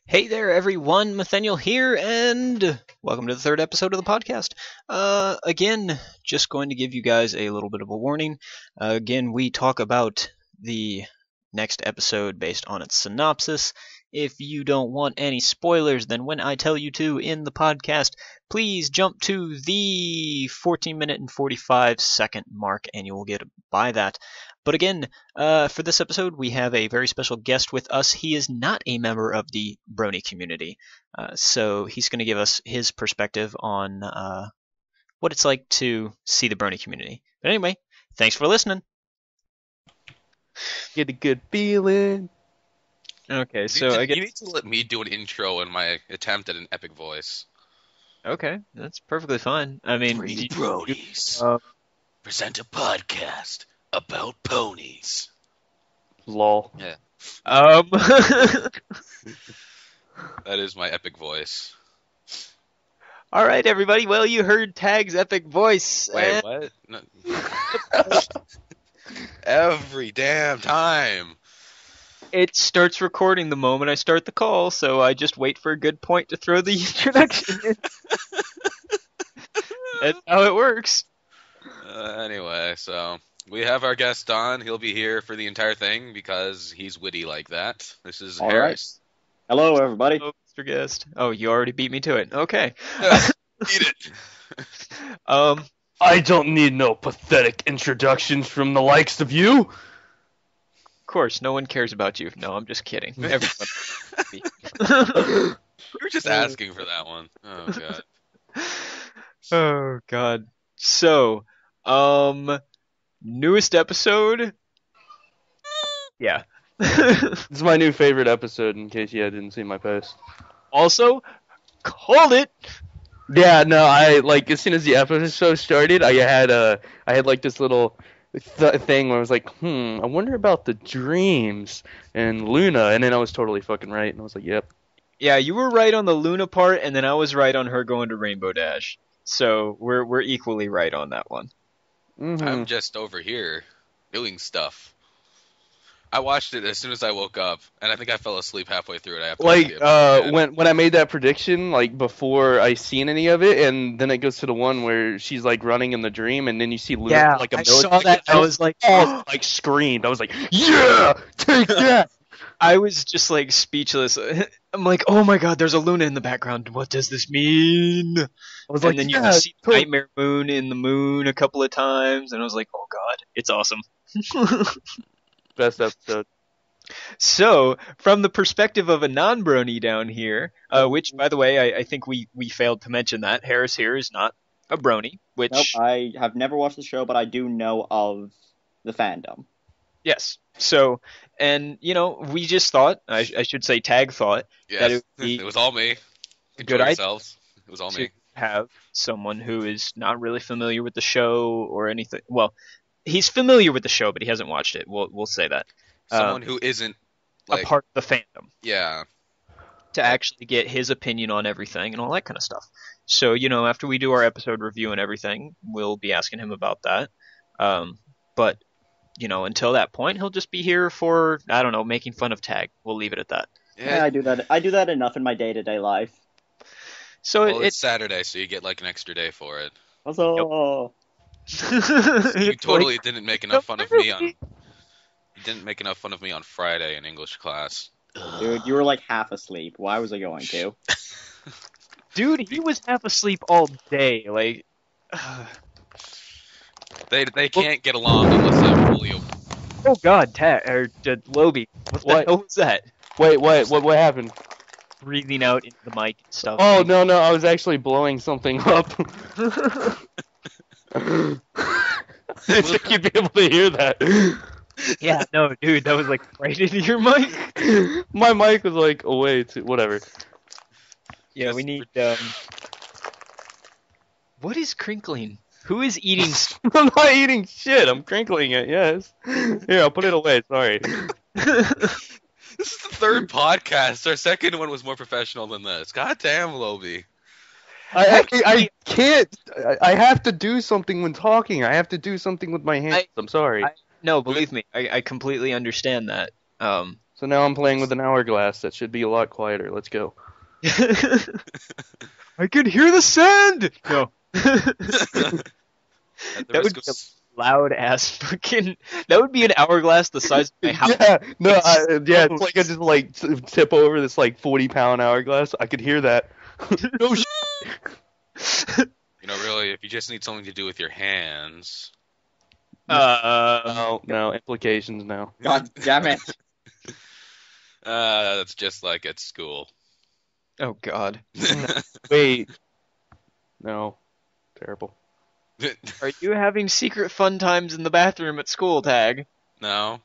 Hey there, everyone. Nathaniel here, and welcome to the third episode of the podcast. Again, just going to give you guys a little bit of a warning. Again, we talk about the next episode based on its synopsis. If you don't want any spoilers, then when I tell you to in the podcast, please jump to the 14-minute and 45-second mark, and you will get by that. But again, for this episode, we have a very special guest with us. He is not a member of the Brony community, so he's going to give us his perspective on what it's like to see the Brony community. But anyway, thanks for listening. Get a good feeling. Okay, so I guess you need to let me do an intro in my attempt at an epic voice. Okay, that's perfectly fine. I mean, Three Bronies present a podcast about ponies. Lol. Yeah, that is my epic voice. All right, everybody. Well, you heard Tag's epic voice. Wait, what? No. Every damn time. It starts recording the moment I start the call, so I just wait for a good point to throw the introduction in. That's how it works. Anyway, so we have our guest Don. He'll be here for the entire thing because he's witty like that. This is All Harris. right. Hello, everybody. Hello, Mr. Guest. Oh, you already beat me to it. Okay. Eat it. I don't need no pathetic introductions from the likes of you. Of course, no one cares about you. No, I'm just kidding. Everyone. You were just asking for that one. Oh god. Oh God. So, newest episode. Yeah. This is my new favorite episode, in case you didn't see my post. Also, called it. Yeah, no, I like as soon as the episode started, I had like this little thing where I was like, I wonder about the dreams and Luna, and then I was totally fucking right, and I was like, yep. Yeah, you were right on the Luna part, and then I was right on her going to Rainbow Dash. So we're equally right on that one. I'm just over here doing stuff. I watched it as soon as I woke up, and I think I fell asleep halfway through it. I have to when I made that prediction, like before I seen any of it, and then it goes to the one where she's like running in the dream, and then you see Luna like a I saw that. I was like, like screamed. I was like, yeah, take that. I was just like speechless. I'm like, oh my God, there's a Luna in the background. What does this mean? I was like, and then yeah, you see cool. Nightmare Moon in the moon a couple of times, and I was like, oh God, it's awesome. Best episode. So, from the perspective of a non-brony down here, which, by the way, I think we failed to mention that, Harris here is not a brony, which... Nope, I have never watched the show, but I do know of the fandom. Yes. So, and, you know, we just thought, I should say Tag thought, that yes, it would be it was all me. good idea yourselves. It was all to me. have someone who is not really familiar with the show or anything. Well, he's familiar with the show, but he hasn't watched it. We'll say that. Someone who isn't like a part of the fandom. Yeah. To actually get his opinion on everything and all that kind of stuff. So, you know, after we do our episode review and everything, we'll be asking him about that. But, you know, until that point, he'll just be here for, I don't know, making fun of Tag. We'll leave it at that. Yeah, I do that. I do that enough in my day-to-day life. So well, it's Saturday, so you get like an extra day for it. Also, You totally didn't make enough fun of me on. You didn't make enough fun of me on Friday in English class. dude, you were like half asleep. Why was I going to? Dude, he was half asleep all day. Like, They can't get along unless I'm fully awake. oh God, Lobie, what the hell was that? Wait, what happened? Breathing out into the mic and stuff. Oh, no, I was actually blowing something up. I think you'd be able to hear that. Yeah, no, dude, that was like right into your mic. My mic was like away to whatever. Yeah, we need, what is crinkling? Who is eating? I'm not eating shit. I'm crinkling it. Yes. Here, I'll put it away. Sorry. This is the third podcast. Our second one was more professional than this. God damn, Lobie. I can't. I have to do something when talking. I have to do something with my hands. I'm sorry. No, believe me, I completely understand that. So now I'm playing with an hourglass. That should be a lot quieter. Let's go. I can hear the sand! No. That would be a loud ass fucking. That would be an hourglass the size of my house. It's like I just like tip over this like 40-pound hourglass. I could hear that. No shit. Really, if you just need something to do with your hands. No implications now. God damn it. That's just like at school. Oh God. Wait. No. Terrible. Are you having secret fun times in the bathroom at school, Tag? No.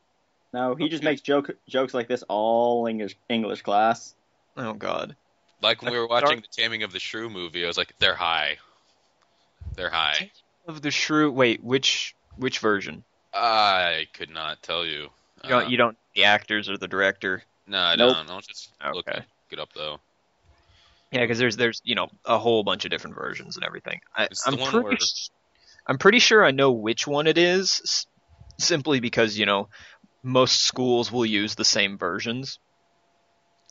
No, he just makes jokes like this all English class. Oh God. Like when we were watching the Taming of the Shrew movie, I was like, they're high. They're high. Of the Shrew. Wait, which version? I could not tell you. You don't the actors or the director? No, I Nope. don't. I'll just look Okay. it up though. Yeah, because there's a whole bunch of different versions and everything. It's the one where I'm pretty sure I know which one it is, simply because most schools will use the same versions.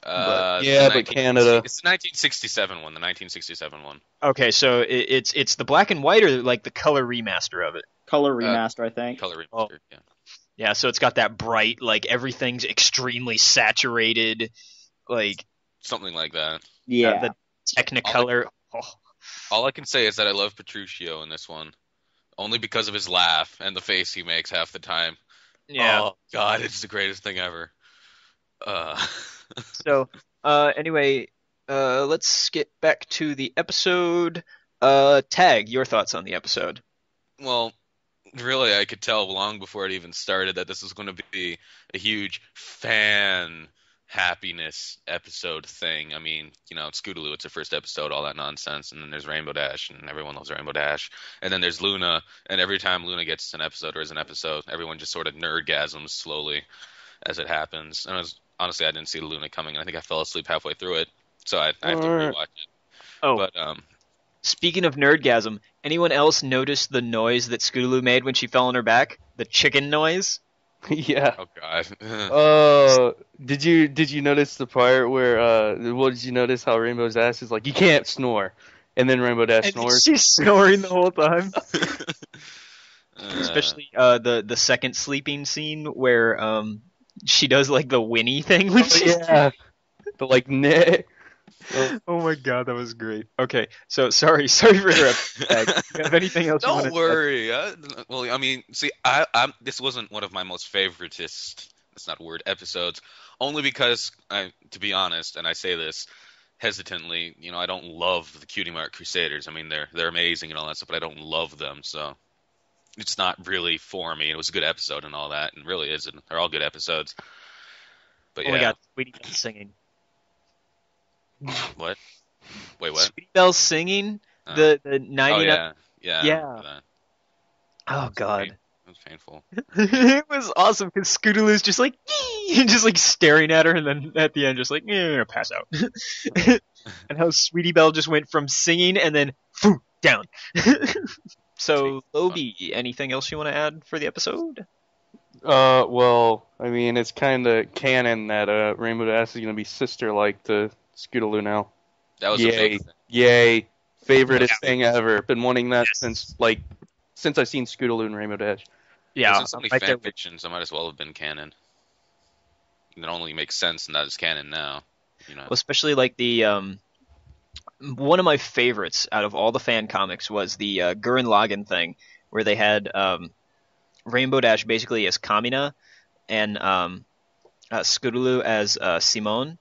but Canada. It's the 1967 one. The 1967 one. Okay, so it's the black and white or like the color remaster of it. Color remaster, I think. Color remaster. Oh. Yeah. Yeah, so it's got that bright, like everything's extremely saturated, like Something like that. Yeah. the Technicolor. All I can say is that I love Petruchio in this one, only because of his laugh and the face he makes half the time. Yeah. Oh God, it's the greatest thing ever. So, anyway, let's get back to the episode. Tag, your thoughts on the episode? Well, really, I could tell long before it even started that this was going to be a huge fan happiness episode thing. I mean, it's Scootaloo, it's her first episode, all that nonsense, and then there's Rainbow Dash, and everyone loves Rainbow Dash, and then there's Luna, and every time Luna gets an episode or is an episode, everyone just sort of nerdgasms slowly as it happens. And honestly, I didn't see Luna coming, and I think I fell asleep halfway through it, so I have to rewatch it. Oh, But speaking of nerdgasm, anyone else notice the noise that Scootaloo made when she fell on her back? The chicken noise? Yeah. oh God. Did you notice the part where did you notice how Rainbow Dash is like, you can't snore, and then Rainbow Dash And snores? she's snoring the whole time. Especially the second sleeping scene where she does like the whinny thing when she's Yeah. The like nah. Oh my God, that was great. Okay, so sorry for interrupting. Tag. Do you have anything else? Don't worry. Well, I mean, see, I'm this wasn't one of my most favoritist. That's not a word. Episodes, only because to be honest, and I say this hesitantly, I don't love the Cutie Mark Crusaders. I mean, they're amazing and all that stuff, but I don't love them, so it's not really for me. It was a good episode and all that, and really isn't. They're all good episodes. But Oh my God, Sweetie Belle singing. What? Wait, what? Sweetie Belle singing the 99. Yeah. Oh God. It was painful. It was awesome because Scootaloo's just like just like staring at her, and then at the end just like pass out. And how Sweetie Belle just went from singing and then down. So Lobie, anything else you want to add for the episode? Well, I mean, it's kind of canon that Rainbow Dash is gonna be sister-like to Scootaloo now. That was a big thing. Yay! Favoriteest thing ever. Been wanting that since I've seen Scootaloo and Rainbow Dash. Yeah, Since only fan fiction, so it might as well have been canon. It only makes sense, and that is canon now. Well, especially like the one of my favorites out of all the fan comics was the Gurren Lagann thing, where they had Rainbow Dash basically as Kamina and Scootaloo as Simone,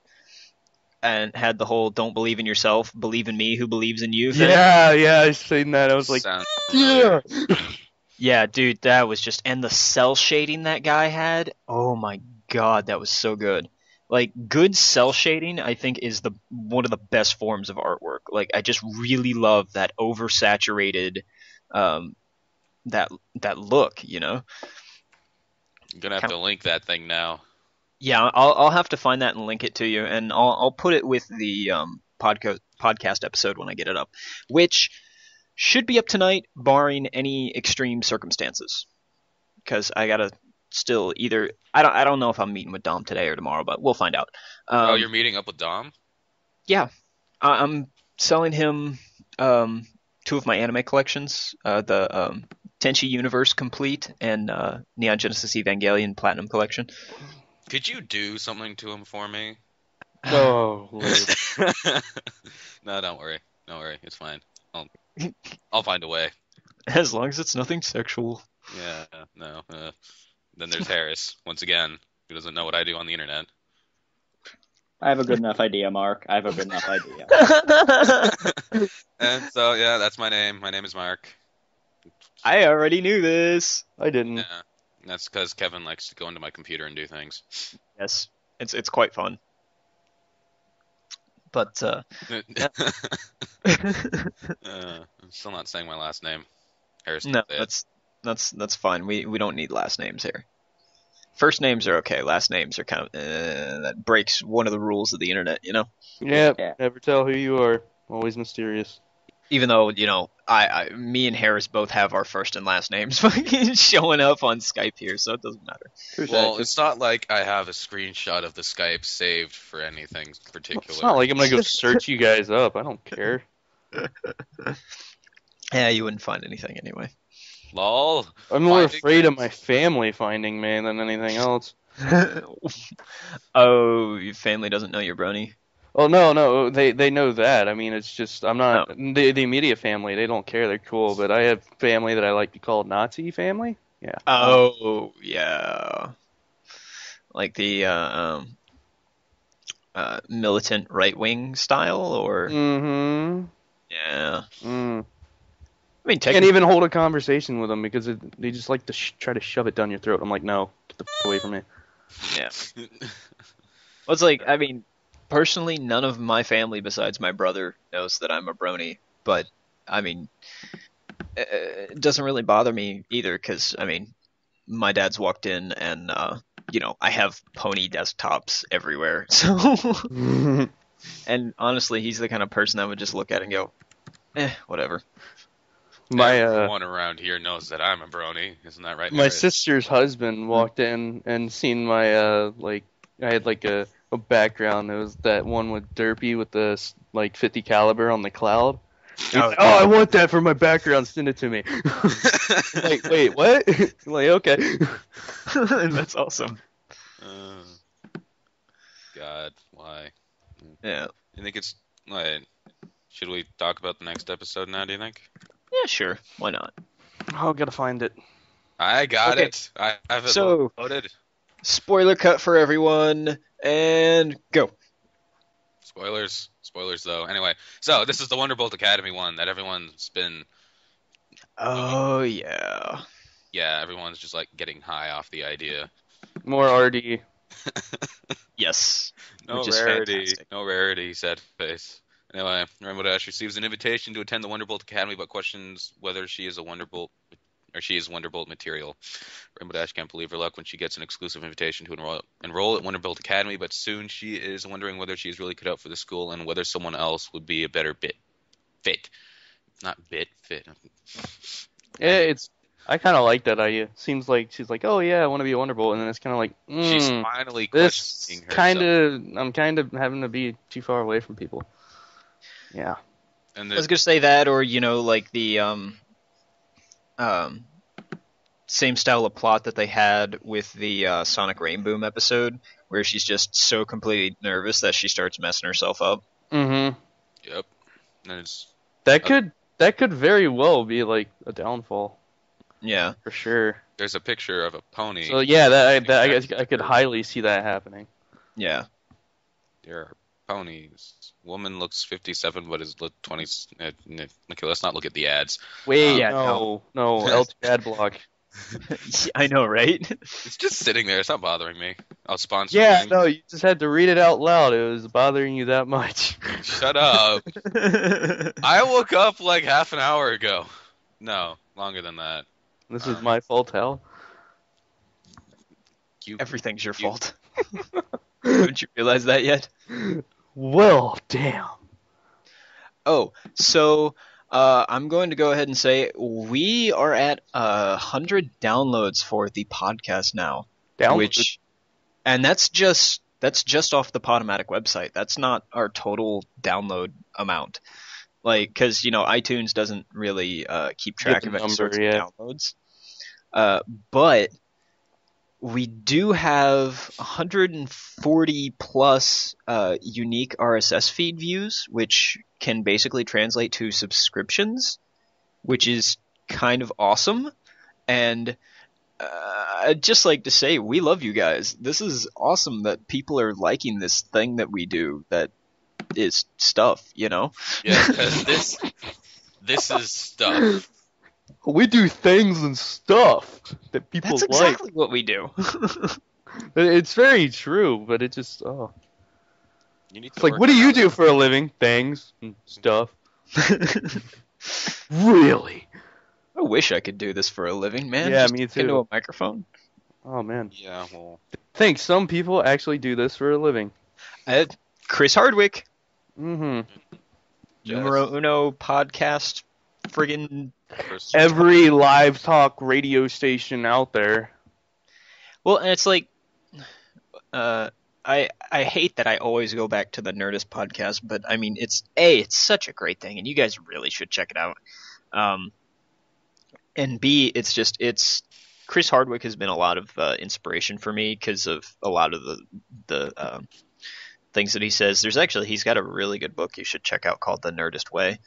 and had the whole "don't believe in yourself, believe in me who believes in you" thing. Yeah, I seen that. I was like, yeah. Yeah, dude, that was just, and the cell shading that guy had, oh my God, that was so good. Like, good cell shading, I think, is one of the best forms of artwork. Like, I just really love that oversaturated, that look, You're gonna have to link that thing now. Yeah, I'll have to find that and link it to you, and I'll put it with the podcast episode when I get it up, which should be up tonight, barring any extreme circumstances. Because I gotta still either. I don't know if I'm meeting with Dom today or tomorrow, but we'll find out. Oh, you're meeting up with Dom? Yeah, I'm selling him 2 of my anime collections, the Tenchi Universe Complete and Neon Genesis Evangelion Platinum Collection. Could you do something to him for me? Oh, Lord. No, don't worry. Don't worry. It's fine. I'll find a way. As long as it's nothing sexual. Yeah, no. Then there's Harris, once again, who doesn't know what I do on the internet. I have a good enough idea, Mark. I have a good enough idea. And so, yeah, that's my name. My name is Mark. I already knew this. I didn't. Yeah, and that's because Kevin likes to go into my computer and do things. Yes, it's quite fun. But I'm still not saying my last name. Harris. no, say it. that's fine. We don't need last names here. First names are okay. Last names are kind of that breaks one of the rules of the internet, you know. Yep. Yeah. Never tell who you are. Always mysterious. Even though me and Harris both have our first and last names fucking showing up on Skype here, so it doesn't matter. Well, it's not like I have a screenshot of the Skype saved for anything particular. It's not like I'm gonna go search you guys up. I don't care. Yeah, you wouldn't find anything anyway. Lol. I'm more Finding afraid of things? my family finding me than anything else. Oh, your family doesn't know you're Brony? Oh no, they know that. I mean, it's just I'm not the immediate family. They don't care. They're cool. But I have family that I like to call Nazi family. Yeah. Oh, yeah. Like the militant right-wing style, or Mm-hmm. yeah. Mm. I mean, Can't technically, even hold a conversation with them because they just like to try to shove it down your throat. I'm like, no, get the away from me. yeah. Well, it's like, I mean, personally, none of my family besides my brother knows that I'm a Brony, but I mean, it doesn't really bother me either, because I mean, my dad's walked in and I have pony desktops everywhere, so and honestly, he's the kind of person that would just look at it and go, whatever. Everyone around here knows that I'm a brony. Isn't that right? My Harris? sister's husband walked in and seen my I had like a background. It was that one with Derpy with the like 50 caliber on the cloud. He's like, oh, I want that for my background. Send it to me. Like, wait, what? I'm like, okay. That's awesome. God, why? Yeah. You think it's like? Should we talk about the next episode now? Do you think? Yeah, sure. Why not? Oh, gotta find it. I got Okay. it. I have it So- loaded. Spoiler cut for everyone, and go. Spoilers though. Anyway, so this is the Wonderbolt Academy one that everyone's been. Oh, yeah. Yeah, everyone's just like getting high off the idea. More RD. Yes. No Which is rarity. fantastic. No rarity, sad face. Anyway, Rainbow Dash receives an invitation to attend the Wonderbolt Academy, but questions whether she is a Wonderbolt or she is Wonderbolt material. Rainbow Dash can't believe her luck when she gets an exclusive invitation to enroll at Wonderbolt Academy, but soon she is wondering whether she is really cut out for the school and whether someone else would be a better fit. Not fit. Yeah, I kind of like that idea. Seems like she's like, oh yeah, I want to be a Wonderbolt, and then it's kind of like, She's finally this questioning herself. I'm kind of having to be too far away from people. Yeah. And I was gonna say that, or like the same style of plot that they had with the Sonic Rainboom episode, where she's just so completely nervous that she starts messing herself up. Mm-hmm. Yep. And it's That could very well be like a downfall Yeah. for sure. there's a picture of a pony. So yeah, I could highly see that happening. Yeah. There are ponies. Woman looks 57, but is 20. Okay, let's not look at the ads. Wait, Yeah, no, LT ad block. I know, right? It's just sitting there. It's not bothering me. I'll sponsor. Yeah, things. no, you just had to read it out loud. It was bothering you that much. Shut up. I woke up like half an hour ago. No, longer than that. This is my fault, Hal. Everything's your fault. Haven't you realized that yet? Well, damn. Oh, so I'm going to go ahead and say we are at 100 downloads for the podcast now, Download. and that's just off the Podomatic website. That's not our total download amount. Like, because iTunes doesn't really keep track of any sorts of downloads. But we do have 140 plus unique RSS feed views, which can basically translate to subscriptions, which is kind of awesome. And I'd just like to say we love you guys. This is awesome that people are liking this thing that we do that is stuff, Yeah, because this is stuff. We do things and stuff that people That's like. exactly what we do. It's very true, but it just It's like, what do you do for a living? Things and stuff. Really? I wish I could do this for a living, man. Yeah, Just me talk into too. a microphone. Oh man. Yeah, well. Think some people actually do this for a living. Chris Hardwick, Mm-hmm. numero uno podcast, friggin'. Every live talk radio station out there. Well, and it's like, I hate that I always go back to the Nerdist podcast, but I mean, it's such a great thing, and you guys really should check it out. And B, it's Chris Hardwick has been a lot of inspiration for me because of a lot of the things that he says. He's got a really good book you should check out called The Nerdist Way.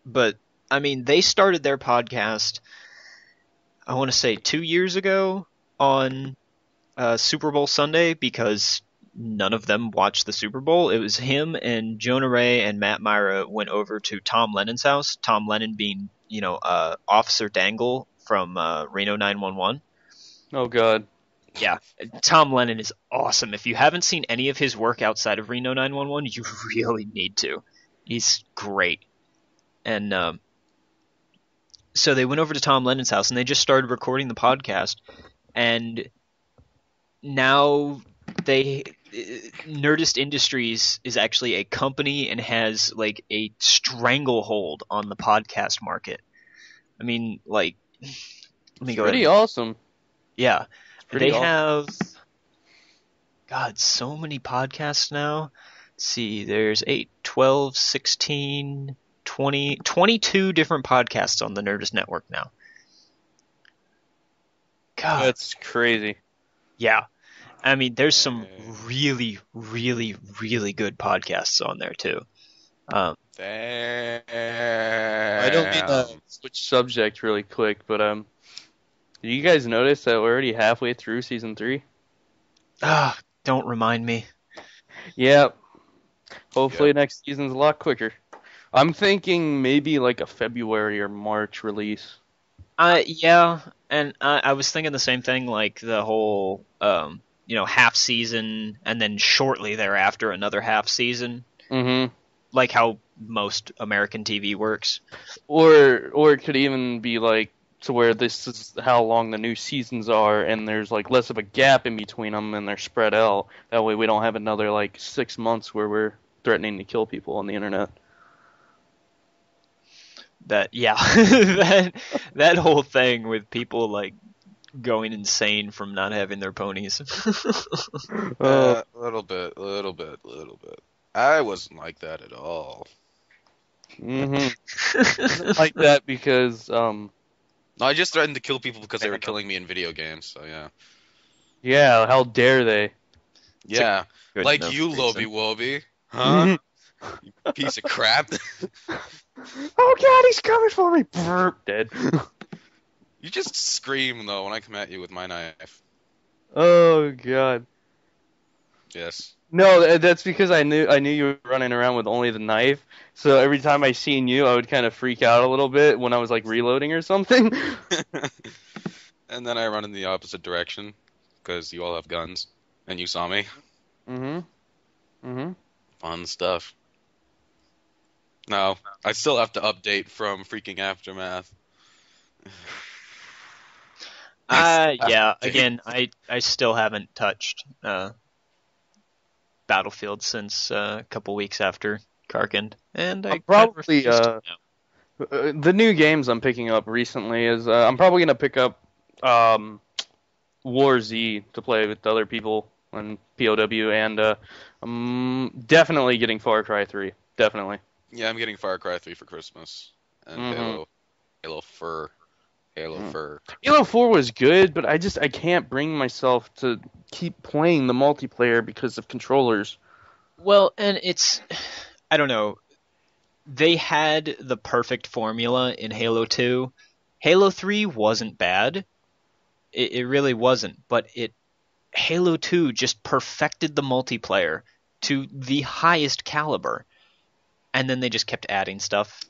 But I mean, they started their podcast, I want to say 2 years ago on Super Bowl Sunday because none of them watched the Super Bowl. It was him and Jonah Ray and Matt Myra went over to Tom Lennon's house. Tom Lennon being, Officer Dangle from Reno 911. Oh God. Yeah, Tom Lennon is awesome. If you haven't seen any of his work outside of Reno 911, you really need to. He's great. And so they went over to Tom Lennon's house and they just started recording the podcast. And now Nerdist Industries is actually a company and has like a stranglehold on the podcast market. I mean, like, let me go ahead. Pretty awesome. Yeah. Pretty They awesome. have, God, so many podcasts now. Let's see, there's 8, 12, 16, 20, 22 different podcasts on the Nerdist Network now. God. That's crazy. Yeah. I mean, there's some really, really, really good podcasts on there, too. I don't mean to switch subject really quick, but did you guys notice that we're already halfway through season 3? Don't remind me. Yep. Hopefully next season's a lot quicker. I'm thinking maybe like a February or March release. Yeah, and I was thinking the same thing, like the whole, half season, and then shortly thereafter another half season. Mm-hmm. Like how most American TV works. Or it could even be like to where this is how long the new seasons are, and there's like less of a gap in between them, and they're spread out. That way we don't have another like 6 months where we're threatening to kill people on the internet. That whole thing with people like going insane from not having their ponies. A little bit. I wasn't like that at all. Mm-hmm. Like that because No, I just threatened to kill people because they were killing me in video games. So yeah. Yeah, how dare they? Yeah, like you, Lobby Wobby, huh? You piece of crap. Oh God, he's coming for me! Dead. You just scream though when I come at you with my knife. Oh God. Yes. No, that's because I knew you were running around with only the knife. So every time I seen you, I would kind of freak out a little bit when I was like reloading or something. And then I run in the opposite direction because you all have guns and you saw me. Fun stuff. No, I still have to update from freaking Aftermath. Yeah, again, I still haven't touched Battlefield since a couple weeks after Karkand, and I I'm probably kind of refuse to now. the new games I'm picking up recently is I'm probably gonna pick up War Z to play with other people on POW, and I'm definitely getting Far Cry 3. Definitely. Yeah, I'm getting Far Cry 3 for Christmas and Mhm. Halo Fur. Halo 4 was good, but I can't bring myself to keep playing the multiplayer because of controllers. Well, and I don't know. They had the perfect formula in Halo 2. Halo 3 wasn't bad. It really wasn't, but Halo 2 just perfected the multiplayer to the highest caliber. And then they just kept adding stuff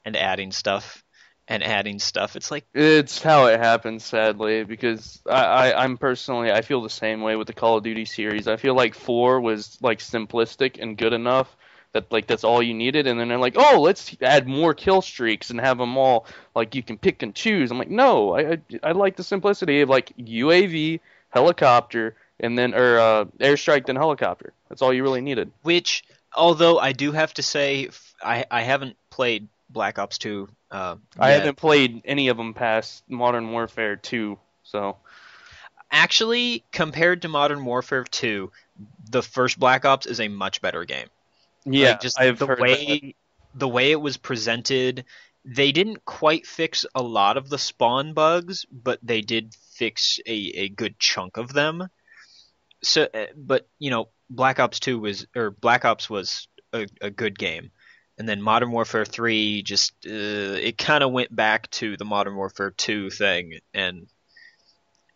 and adding stuff and adding stuff. It's like, It's how it happens, sadly, because I'm personally, I feel the same way with the Call of Duty series. I feel like 4 was like simplistic and good enough that like that's all you needed, and then they're like, oh, let's add more kill streaks and have them all like you can pick and choose. I'm like, no, I like the simplicity of like UAV, helicopter, and then or airstrike then helicopter. That's all you really needed. which, although I do have to say, I haven't played Black Ops 2 I yet. haven't played any of them past Modern Warfare 2, so. Actually, compared to Modern Warfare 2, the first Black Ops is a much better game. Yeah, Like just I've heard that. the way it was presented, they didn't quite fix a lot of the spawn bugs, but they did fix a good chunk of them. So, but Black Ops 2 Black Ops was a good game, and then Modern Warfare 3 just it kind of went back to the Modern Warfare 2 thing and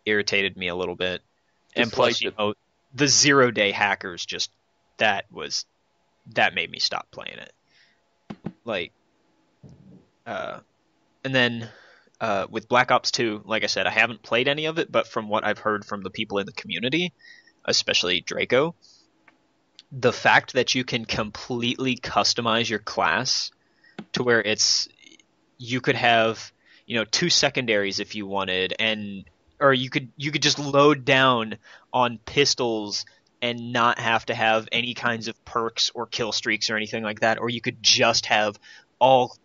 irritated me a little bit. And plus, Disliked it. the 0-day hackers that made me stop playing it. Like, and then with Black Ops 2, like I said, I haven't played any of it, but from what I've heard from the people in the community, especially Draco, the fact that you can completely customize your class to where you could have two secondaries if you wanted, or you could just load down on pistols and not have to have any kinds of perks or kill streaks or anything like that, or you could just have all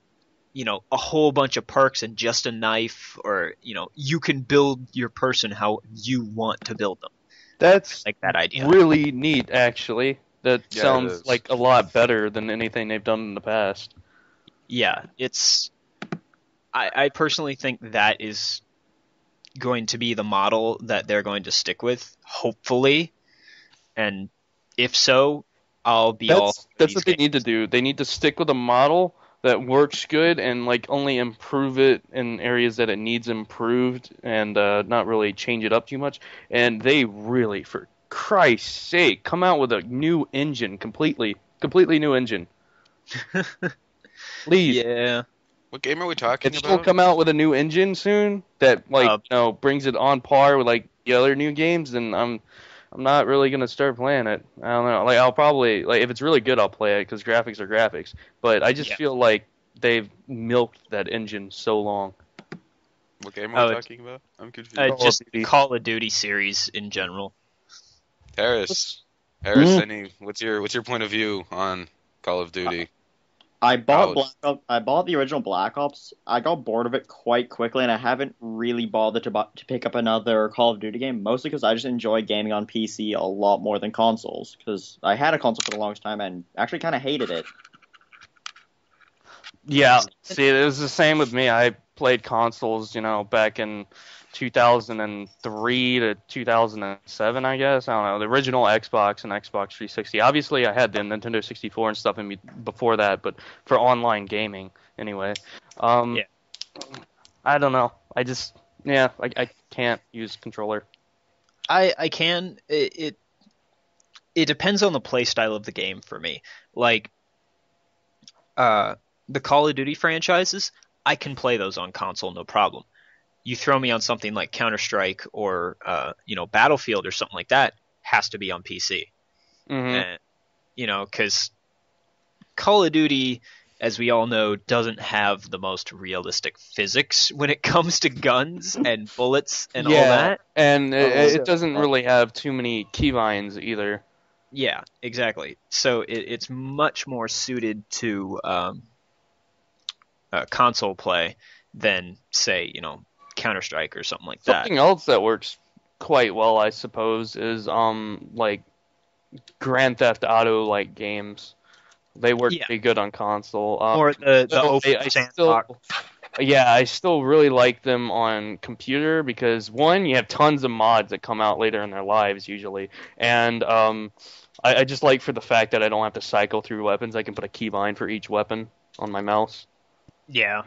a whole bunch of perks and just a knife, or you can build your person how you want to build them. That's Like that idea. really neat, actually. That Yeah, it sounds is. like a lot better than anything they've done in the past. Yeah, I personally think that is going to be the model that they're going to stick with, hopefully. And if so, I'll be all for That's these what they games. need to do. They need to stick with a model that works good and like only improve it in areas that it needs improved, and not really change it up too much. And they really, for Christ's sake, come out with a new engine, completely new engine. Please. Yeah. What game are we talking If they'll about? come out with a new engine soon that Uh, brings it on par with like the other new games, then I'm not really gonna start playing it. I don't know. Like I'll probably like if it's really good, I'll play it because graphics are graphics. But I just Yeah. feel like they've milked that engine so long. What game are we Oh, talking about? I'm confused. Call of just Duty. Call of Duty series in general. Harris, Mm. what's your point of view on Call of Duty? I bought Ouch. I bought the original Black Ops. I got bored of it quite quickly, and I haven't really bothered to pick up another Call of Duty game. Mostly because I just enjoy gaming on PC a lot more than consoles. Because I had a console for the longest time and actually kind of hated it. Yeah. See, it was the same with me. I played consoles, back in 2003 to 2007, I guess. I don't know. The original Xbox and Xbox 360. Obviously, I had the Nintendo 64 and stuff before that, but for online gaming, anyway. Yeah. I don't know. I can't use controller. I can. It depends on the play style of the game for me. Like, the Call of Duty franchises, I can play those on console, no problem. You throw me on something like Counter-Strike or Battlefield or something like that, has to be on PC. Mm-hmm. And, because Call of Duty, as we all know, doesn't have the most realistic physics when it comes to guns and bullets and all that. And it So- doesn't really have too many keybinds either. Yeah, exactly. So it's much more suited to console play than, say, Counter-Strike or something like that. Something else that works quite well, I suppose, is like Grand Theft Auto like games. They work Yeah, pretty good on console. or the So open I sandbox. still, yeah, I still really like them on computer because one, you have tons of mods that come out later in their lives usually, and I just like for the fact that I don't have to cycle through weapons. I can put a keybind for each weapon on my mouse. Yeah.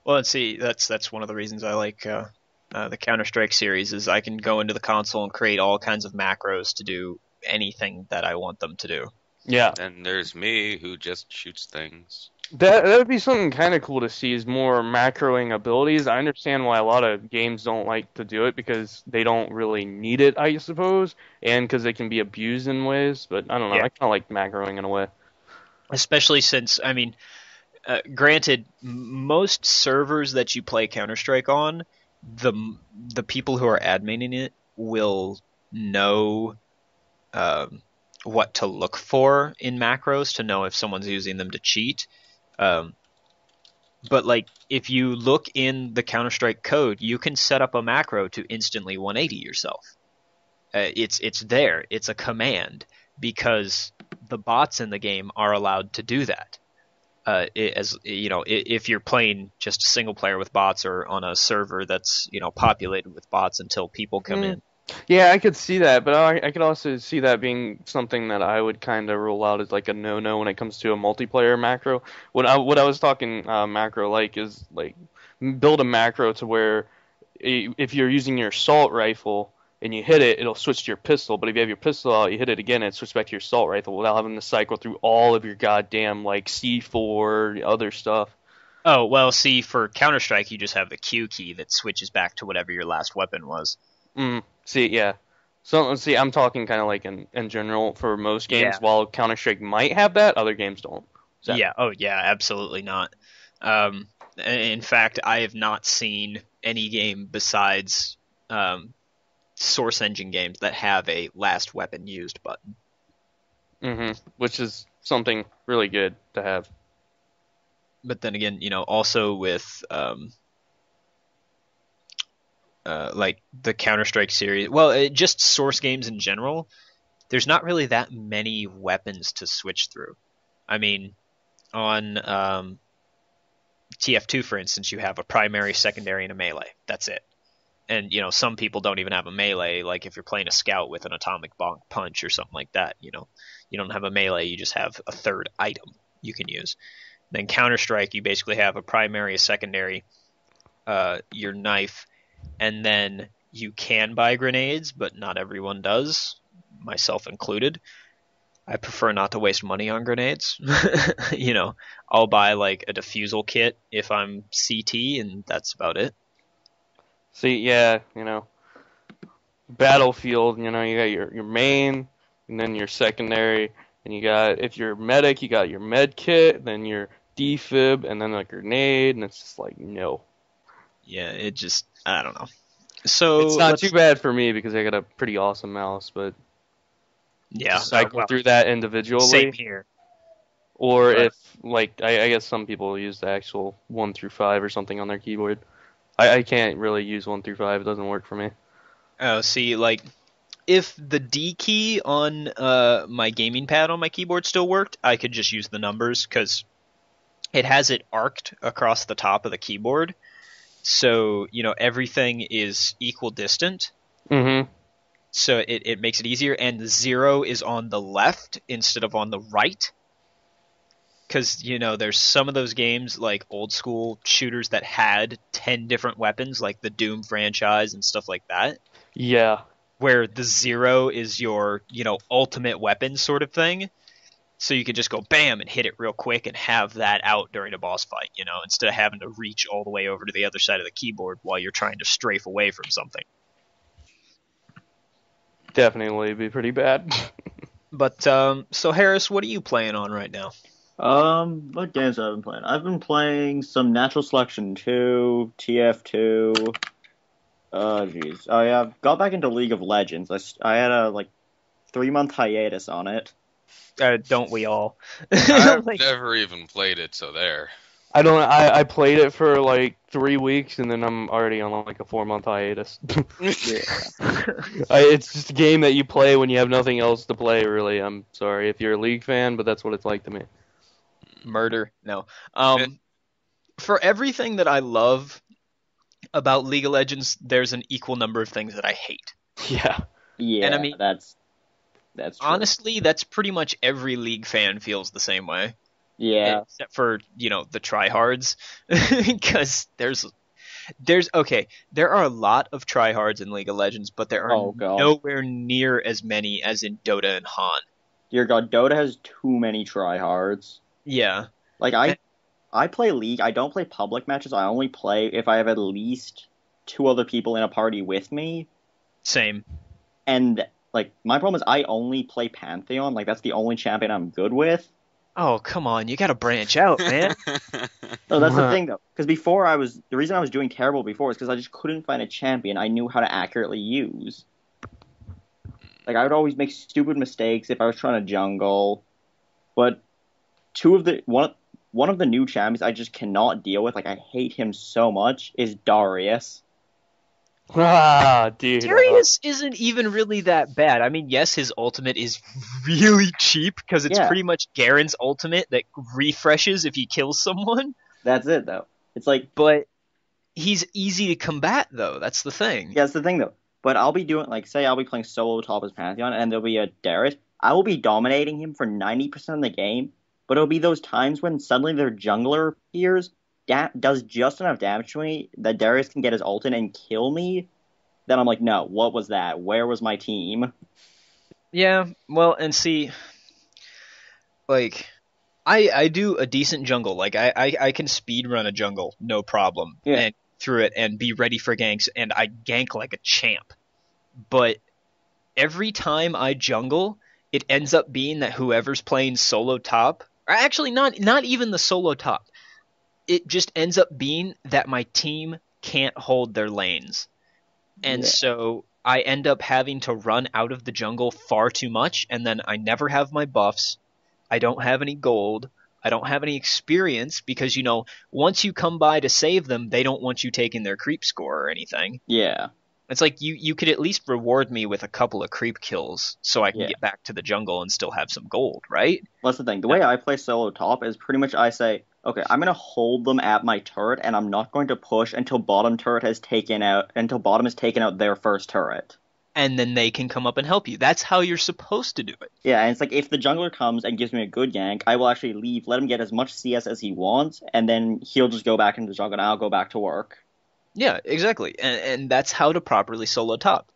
Well, let's see. That's one of the reasons I like the Counter-Strike series is I can go into the console and create all kinds of macros to do anything that I want them to do. Yeah, And there's me who just shoots things. that would be something kind of cool to see is more macroing abilities. I understand why a lot of games don't like to do it because they don't really need it, I suppose, and because they can be abused in ways. But I don't know. Yeah. I kind of like macroing in a way. Especially since, I mean, granted, most servers that you play Counter-Strike on, the the people who are adminning it will know um, what to look for in macros to know if someone's using them to cheat. Um, but like, if you look in the Counter-Strike code, you can set up a macro to instantly 180 yourself. It's there. It's a command because the bots in the game are allowed to do that. As you know, if you're playing just a single player with bots or on a server that's populated with bots until people come in. Yeah, I could see that, but I could also see that being something that I would kind of rule out as like a no-no when it comes to a multiplayer macro. What I was talking macro like is like build a macro to where if you're using your assault rifle and you hit it, it'll switch to your pistol. But if you have your pistol out, you hit it again, it switches back to your assault rifle without having to cycle through all of your goddamn like C4 other stuff. Oh, well, see, for Counter-Strike, you just have the Q key that switches back to whatever your last weapon was. See, yeah. So see, I'm talking kind of like in general for most games. Yeah. While Counter Strike might have that, other games don't. So, Yeah. Oh, yeah. Absolutely not. In fact, I have not seen any game besides Source Engine games that have a last weapon used button. which is something really good to have. But then again, also with like the Counter-Strike series, well, just Source games in general, there's not really that many weapons to switch through. I mean, on TF2, for instance, you have a primary, secondary, and a melee. That's it. And some people don't even have a melee. Like if you're playing a scout with an atomic bonk punch or something like that, you don't have a melee. You just have a third item you can use. Then Counter Strike, you basically have a primary, a secondary, your knife, and then you can buy grenades, but not everyone does, myself included. I prefer not to waste money on grenades. I'll buy like a defusal kit if I'm CT, and that's about it. See, yeah, Battlefield, you got your main, and then your secondary, and you got if you're medic, you got your med kit, then your defib, and then a grenade, and it's just like no. Yeah, it just I don't know. So It's not too bad for me because I got a pretty awesome mouse, but yeah, to cycle well, through that individually. same here. Or But if, like, I guess some people use the actual 1 through 5 or something on their keyboard. I can't really use 1 through 5. It doesn't work for me. oh, see, like if the D key on my gaming pad on my keyboard still worked, I could just use the numbers because it has it arced across the top of the keyboard. So, everything is equal distant. Mm-hmm. So it makes it easier. And the 0 is on the left instead of on the right. Because, there's some of those games, like old school shooters that had 10 different weapons, like the Doom franchise and stuff like that. Yeah. Where the 0 is your, ultimate weapon sort of thing. So you can just go bam and hit it real quick and have that out during a boss fight, instead of having to reach all the way over to the other side of the keyboard while you're trying to strafe away from something. Definitely be pretty bad. But, so Harris, what are you playing on right now? What games have I been playing? I've been playing some Natural Selection 2, TF2. Jeez. Oh yeah, I've got back into League of Legends. I had a 3-month hiatus on it. Don't we all? I've Like, never even played it, so there. I played it for like 3 weeks and then I'm already on like a 4-month hiatus. Yeah. It's just a game that you play when you have nothing else to play, really. I'm sorry if you're a League fan, but that's what it's like to me. murder. No. Eh. For everything that I love about League of Legends, there's an equal number of things that I hate. Yeah. Yeah, And I mean, that's true. honestly, that's pretty much every League fan feels the same way. Yeah, Except for, the tryhards. Because there are a lot of tryhards in League of Legends, but there are Oh, God. nowhere near as many as in Dota and Han. dear God, Dota has too many tryhards. Yeah. Like, I play League. I don't play public matches. I only play if I have at least 2 other people in a party with me. Same. And, like, my problem is I only play Pantheon. Like, that's the only champion I'm good with. Oh, come on. You gotta branch out, man. No, that's the thing, though. Because the reason I was doing terrible before is because I just couldn't find a champion I knew how to accurately use. Like, I would always make stupid mistakes if I was trying to jungle. But one of the new champions I just cannot deal with, like, I hate him so much, is Darius. Ah, dude. Darius isn't even really that bad. I mean, yes, his ultimate is really cheap because it's Yeah. pretty much Garen's ultimate that refreshes if he kills someone. That's it, though. It's like, But he's easy to combat, though. That's the thing. yeah, that's the thing, though. But I'll be doing, like, say I'll be playing solo top as Pantheon, and there'll be a Darius. I will be dominating him for 90% of the game, but it'll be those times when suddenly their jungler appears, does just enough damage to me that Darius can get his ult in and kill me. Then I'm like, no, what was that? Where was my team? Yeah, well, and see, like, I do a decent jungle. Like, I can speed run a jungle, no problem. Yeah. And through it and be ready for ganks, and I gank like a champ. But every time I jungle, it ends up being that whoever's playing solo top, or actually not even the solo top, it just ends up being that my team can't hold their lanes. And Yeah. so I end up having to run out of the jungle far too much, and then I never have my buffs. I don't have any gold. I don't have any experience because, once you come by to save them, they don't want you taking their creep score or anything. Yeah. It's like you could at least reward me with a couple of creep kills so I can Yeah. get back to the jungle and still have some gold, right? That's the thing. The way I play solo top is pretty much I say, okay, I'm going to hold them at my turret, and I'm not going to push until bottom has taken out their first turret. And then they can come up and help you. That's how you're supposed to do it. Yeah, and it's like if the jungler comes and gives me a good gank, I will actually leave, let him get as much CS as he wants, and then he'll just go back into the jungle and I'll go back to work. Yeah, exactly. And that's how to properly solo top.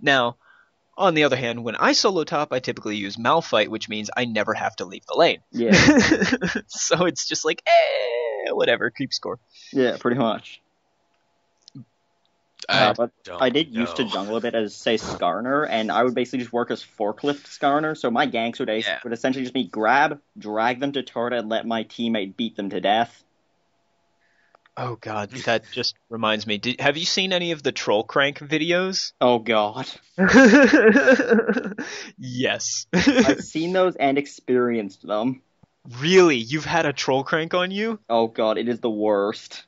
Now, on the other hand, when I solo top, I typically use Malphite, which means I never have to leave the lane. Yeah. So it's just like, whatever, creep score. Yeah, pretty much. But I did used to jungle a bit as, say, Skarner, and I would basically just work as forklift Skarner, so my ganks would essentially just be grab, drag them to turret, and let my teammate beat them to death. Oh god, that just reminds me. Have you seen any of the Troll Crank videos? Oh god. Yes. I've seen those and experienced them. Really? You've had a Troll Crank on you? Oh god, it is the worst.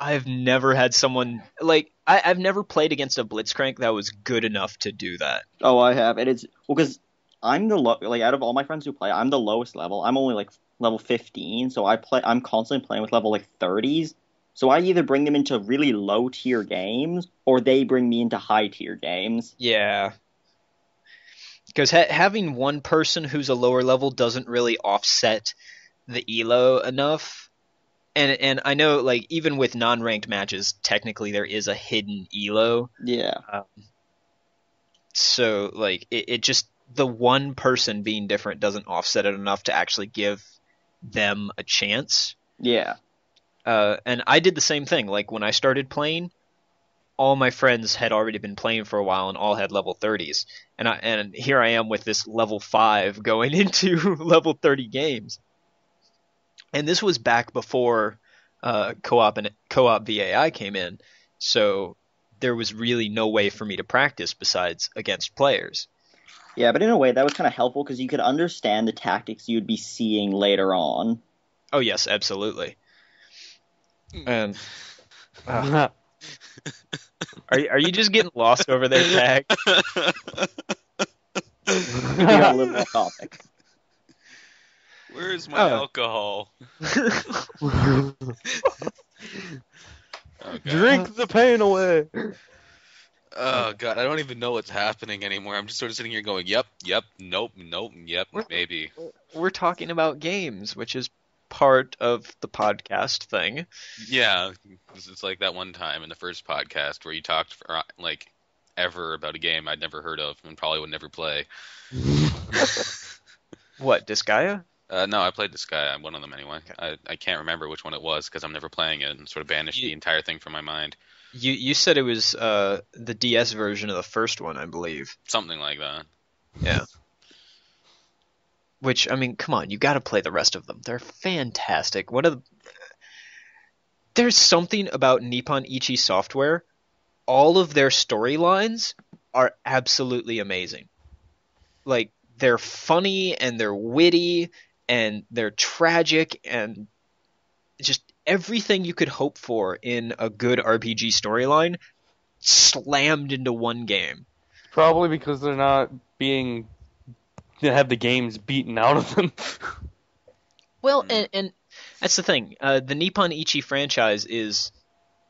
I've never had someone, like, I've never played against a Blitzcrank that was good enough to do that. Oh, I have. And it's, well, because I'm out of all my friends who play, I'm the lowest level. I'm only, like, level 15, so I'm constantly playing with level, like, 30s. So I either bring them into really low-tier games, or they bring me into high-tier games. Yeah. Because having one person who's a lower level doesn't really offset the elo enough. And I know, like, even with non-ranked matches, technically there is a hidden elo. Yeah. So, like, it just, the one person being different doesn't offset it enough to actually give them a chance. Yeah. And I did the same thing. Like, when I started playing, all my friends had already been playing for a while and all had level 30s. And here I am with this level 5 going into level 30 games. And this was back before co-op VAI came in, so there was really no way for me to practice besides against players. Yeah, but in a way, that was kind of helpful because you could understand the tactics you'd be seeing later on. Oh yes, absolutely. And Where's are you just getting lost over there, Tag? We got a little off topic. Where's my alcohol? Oh, God. Drink the pain away. Oh God, I don't even know what's happening anymore. I'm just sort of sitting here going, yep, nope, yep, maybe. We're talking about games, which is part of the podcast thing. Yeah, it's like that one time in the first podcast where you talked for, like ever about a game I'd never heard of and probably would never play. What, Disgaea? No, I played this guy. One of them anyway. I can't remember which one it was because I'm never playing it and sort of banished the entire thing from my mind. You said it was the DS version of the first one, I believe. Something like that. Yeah. Which, I mean, come on, you got to play the rest of them. They're fantastic. There's something about Nippon Ichi Software. All of their storylines are absolutely amazing. Like, they're funny and they're witty and they're tragic and just everything you could hope for in a good RPG storyline slammed into one game. Probably because they're not they have the games beaten out of them. Well, and that's the thing. The Nippon Ichi franchise is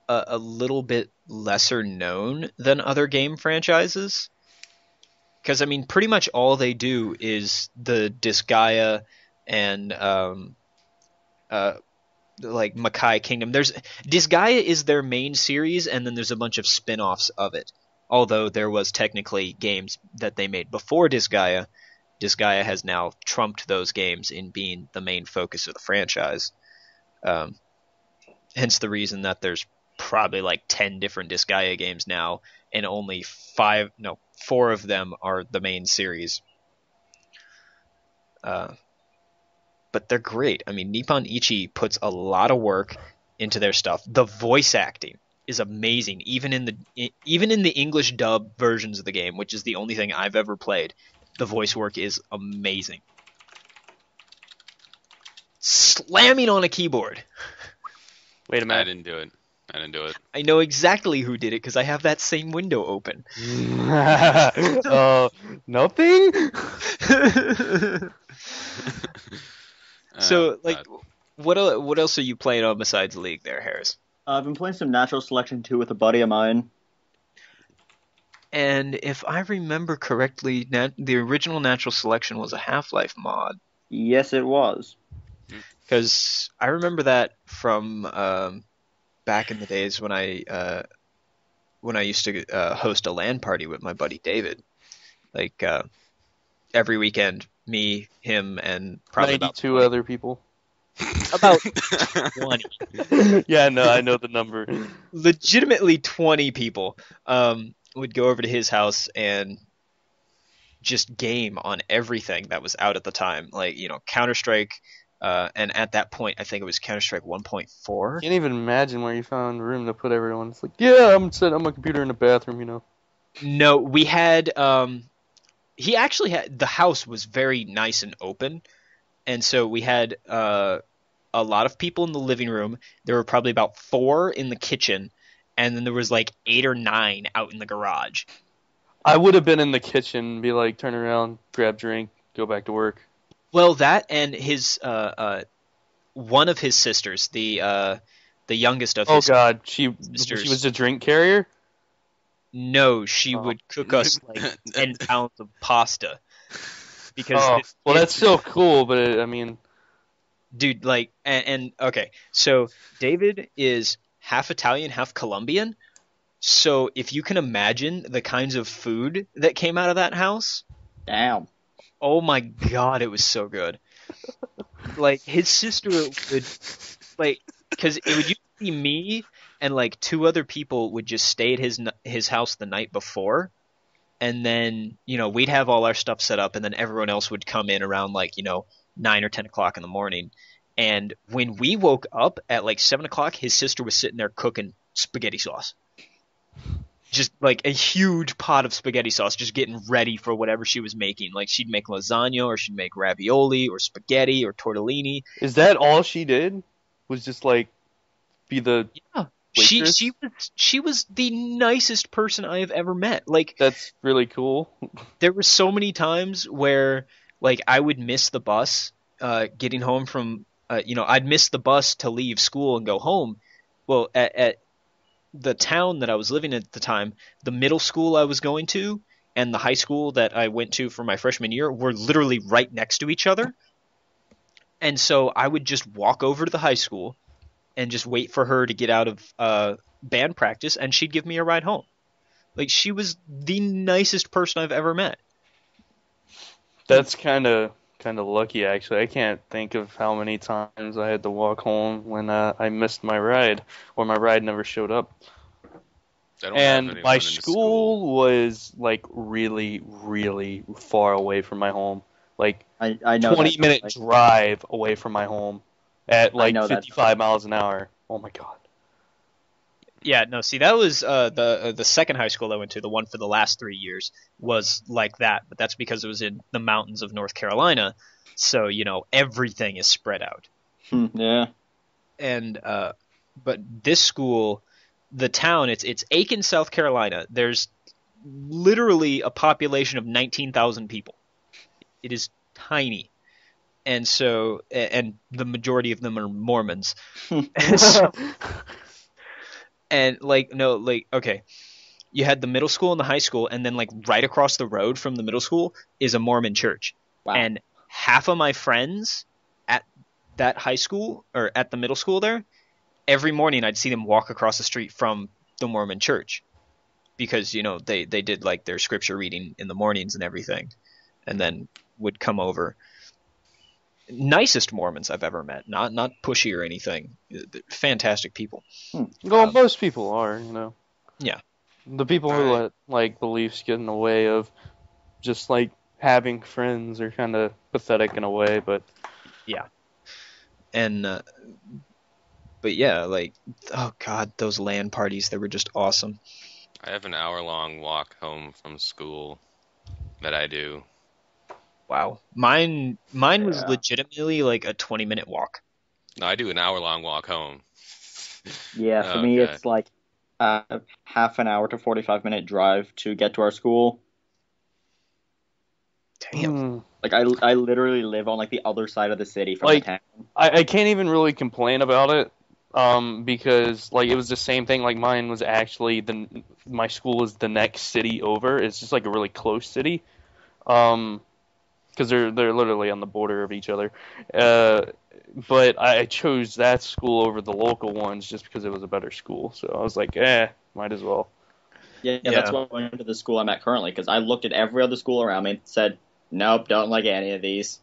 a little bit lesser known than other game franchises. Because, I mean, pretty much all they do is the Disgaea and like Makai Kingdom. Disgaea is their main series, and then there's a bunch of spin-offs of it. Although there was technically games that they made before Disgaea. Disgaea has now trumped those games in being the main focus of the franchise. Hence the reason that there's probably like 10 different Disgaea games now, and only 4 of them are the main series. But they're great. I mean, Nippon Ichi puts a lot of work into their stuff. The voice acting is amazing, even in the English dub versions of the game, which is the only thing I've ever played. The voice work is amazing. Slamming on a keyboard. Wait a I minute. didn't do it. I know exactly who did it because I have that same window open. Nothing? So, like, what else are you playing on besides League there, Harris? I've been playing some Natural Selection 2 with a buddy of mine. And if I remember correctly, the original Natural Selection was a Half-Life mod. Yes, it was. Because I remember that from back in the days when I used to host a LAN party with my buddy David. Like, every weekend, me, him, and probably 92 about other people. about 20. Yeah, no, I know the number. Legitimately 20 people would go over to his house and just game on everything that was out at the time. Like, Counter-Strike, and at that point, I think it was Counter-Strike 1.4. Can't even imagine where you found room to put everyone. It's like, yeah, I'm sitting on my computer in the bathroom, No, we had... he actually had... The house was very nice and open, and so we had a lot of people in the living room. There were probably about 4 in the kitchen, and then there was like 8 or 9 out in the garage. I would have been in the kitchen, be like, turn around, grab drink, go back to work. Well, that and his one of his sisters, the youngest of Oh his God, she sisters. was a drink carrier. No, she would cook us like 10 pounds of pasta. Because that's so cool, but I mean, dude, like, and okay, so David is half Italian, half Colombian. So if you can imagine the kinds of food that came out of that house, Damn. oh my God, it was so good. Like, his sister would, like, because it would usually be me and like 2 other people would just stay at his house the night before, and then we'd have all our stuff set up, and then everyone else would come in around like 9 or 10 o'clock in the morning. And when we woke up at like 7 o'clock, his sister was sitting there cooking spaghetti sauce. just like a huge pot of spaghetti sauce, just getting ready for whatever she was making. Like she'd make lasagna, or she'd make ravioli, or spaghetti, or tortellini. Is that all she did? Was just like be the Yeah, waitress? she was the nicest person I have ever met. Like That's really cool. there were so many times where like I would miss the bus, getting home from, I'd miss the bus to leave school and go home. Well, at the town that I was living in at the time, the middle school I was going to and the high school that I went to for my freshman year were literally right next to each other. And so I would just walk over to the high school and just wait for her to get out of band practice, and she'd give me a ride home. Like she was the nicest person I've ever met. That's kind of lucky, actually. I can't think of how many times I had to walk home when I missed my ride, or my ride never showed up. I don't have And anyone my in school was like really, really far away from my home. Like I know 20-minute like, drive away from my home at like know that. 55 miles an hour. Oh my god. Yeah, no, see, that was the second high school I went to. The one for the last 3 years was like that, but that's because it was in the mountains of North Carolina, so everything is spread out. Yeah. And but this school, the town, it's Aiken, South Carolina. There's literally a population of 19,000 people. It is tiny, and so and the majority of them are Mormons. And okay, you had the middle school and the high school, and then like right across the road from the middle school is a Mormon church. Wow. And half of my friends at that high school or at the middle school there, every morning I'd see them walk across the street from the Mormon church because they did like their scripture reading in the mornings and everything, and then would come over. Nicest Mormons I've ever met, not pushy or anything. Fantastic people. Well, most people are, Yeah. The people who let like beliefs get in the way of just like having friends are kind of pathetic in a way, but yeah. And but yeah, like, oh god, those LAN parties, they were just awesome. I have an hour-long walk home from school that I do. Wow. Mine was Yeah. legitimately like a 20-minute walk. No, I do an hour-long walk home. Yeah, for me Okay. it's like half an hour to 45-minute drive to get to our school. Damn. Like I literally live on like the other side of the city from Like, the town. I can't even really complain about it, because like it was the same thing. Like mine was actually my school was the next city over. It's just like a really close city, because they're literally on the border of each other. But I chose that school over the local ones just because it was a better school. So I was like, might as well. Yeah, that's why I went to the school I'm at currently, because I looked at every other school around me and said, nope, don't like any of these.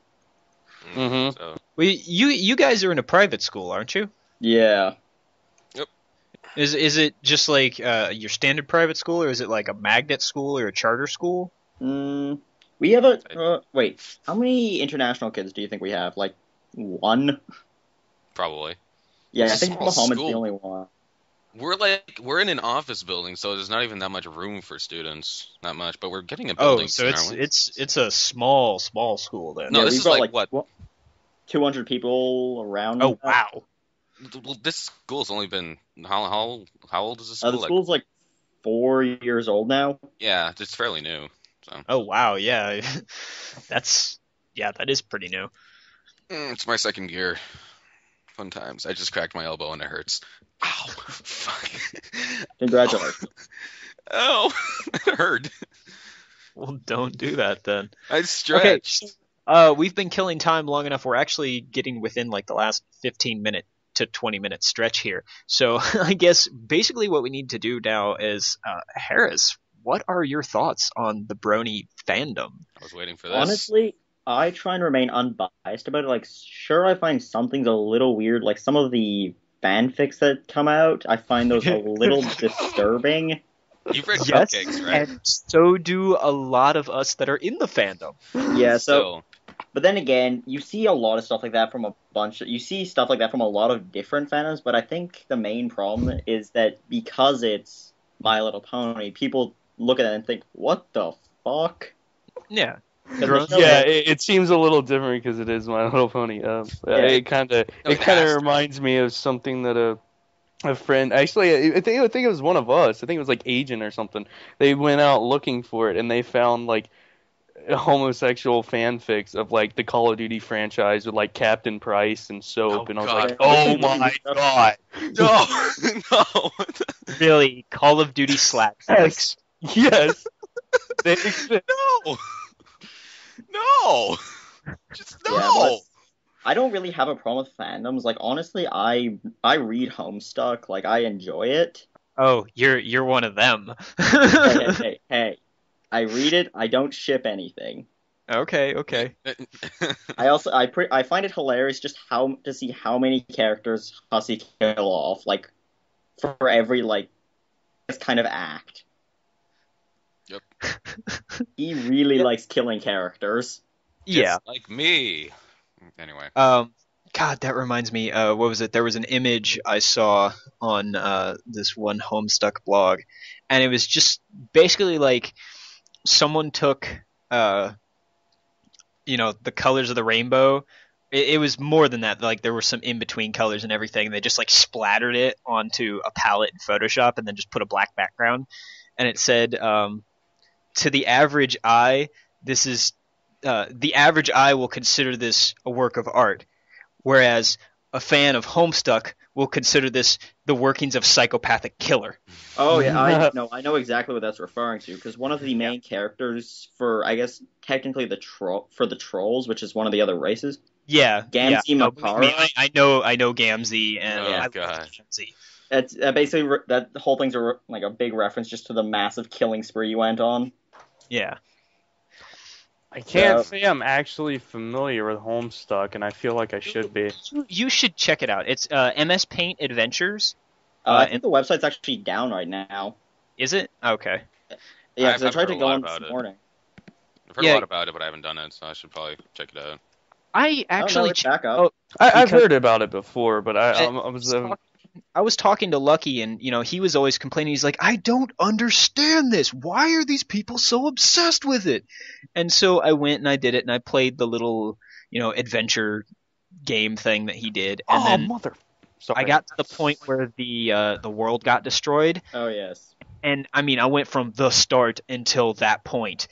Mhm. So, Well, you guys are in a private school, aren't you? Yeah. Is it just like your standard private school, or is it like a magnet school or a charter school? We have a wait. How many international kids do you think we have? Like one? probably. Yeah, It's I a think small Muhammad's school. the only one. We're in an office building, so there's not even that much room for students. Not much, but we're getting a Oh, building so soon, it's aren't we? it's a small school then. No, Yeah, this we've is got like what? 200 people around. Oh wow. Well, this school's only been how old is this The school? school's like 4 years old now. Yeah, it's fairly new. So Oh wow, yeah. That is pretty new. it's my second year. Fun times. I just cracked my elbow and it hurts. Ow! Fuck. Congratulations. Oh, it hurt. Well, don't do that then. I Okay. stretched. We've been killing time long enough. We're actually getting within like the last 15-minute to 20-minute stretch here. So I guess basically what we need to do now is, Harris, what are your thoughts on the Brony fandom? I was waiting for this. Honestly, I try and remain unbiased about it. Like, sure, I find some things a little weird. Like, some of the fanfics that come out, I find those a little disturbing. You've read Yes, Cupcakes, right? and so do a lot of us that are in the fandom. Yeah, so, Still, but then again, you see a lot of stuff like that from you see stuff like that from a lot of different fandoms, but I think the main problem is that because it's My Little Pony, people look at it and think, "What the fuck?" Yeah. 'Cause the Drones- show Yeah, looks- it seems a little different because it is My Little Pony. Yeah. It kind of No, it kind of has to. reminds me of something that a friend, actually, I think it was one of us. I think it was like Agent or something. They went out looking for it and they found like homosexual fanfics of like the Call of Duty franchise with like Captain Price and Soap, Oh, and I was God. like, oh my god, No, no, Really, Call of Duty slapsticks. yes, they exist. no, no, just no. Yeah, but I don't really have a problem with fandoms. Like honestly, I read Homestuck. Like I enjoy it. Oh, you're one of them. Hey. I read it. I don't ship anything. Okay. I find it hilarious just to see how many characters Hussey kill off. Like for every like this kind of act. Yep. He really likes killing characters. Yeah. Just like me. Anyway. God, that reminds me. What was it? There was an image I saw on this one Homestuck blog, and it was just basically like someone took, the colors of the rainbow. It was more than that. Like there were some in between colors and everything. And they just like splattered it onto a palette in Photoshop, and then just put a black background. And it said, to the average eye, this is the average eye will consider this a work of art, whereas a fan of Homestuck will consider this the workings of psychopathic killer. Oh yeah, I know exactly what that's referring to because one of the main characters for I guess technically the trolls, which is one of the other races. Yeah, Gamzee No, Makara. believe me, I know Gamzee, and Oh, I love God. Gamzee. That's basically that the whole thing's like a big reference just to the massive killing spree he went on. Yeah. I can't say I'm actually familiar with Homestuck, and I feel like I should be. You should check it out. It's MS Paint Adventures. I think the website's actually down right now. Is it? Okay. Yeah, because I I've tried heard to a go lot on about this it. morning. I've heard Yeah. a lot about it, but I haven't done it, so I should probably check it out. I actually it's back up. oh, I've Because- heard about it before, but I was talking to Lucky, and he was always complaining. He's like, I don't understand this. Why are these people so obsessed with it? And so I went and I did it, and I played the little adventure game thing that he did, and then mother. Sorry. I got to the point where the world got destroyed, Oh yes. and I mean I went from the start until that point,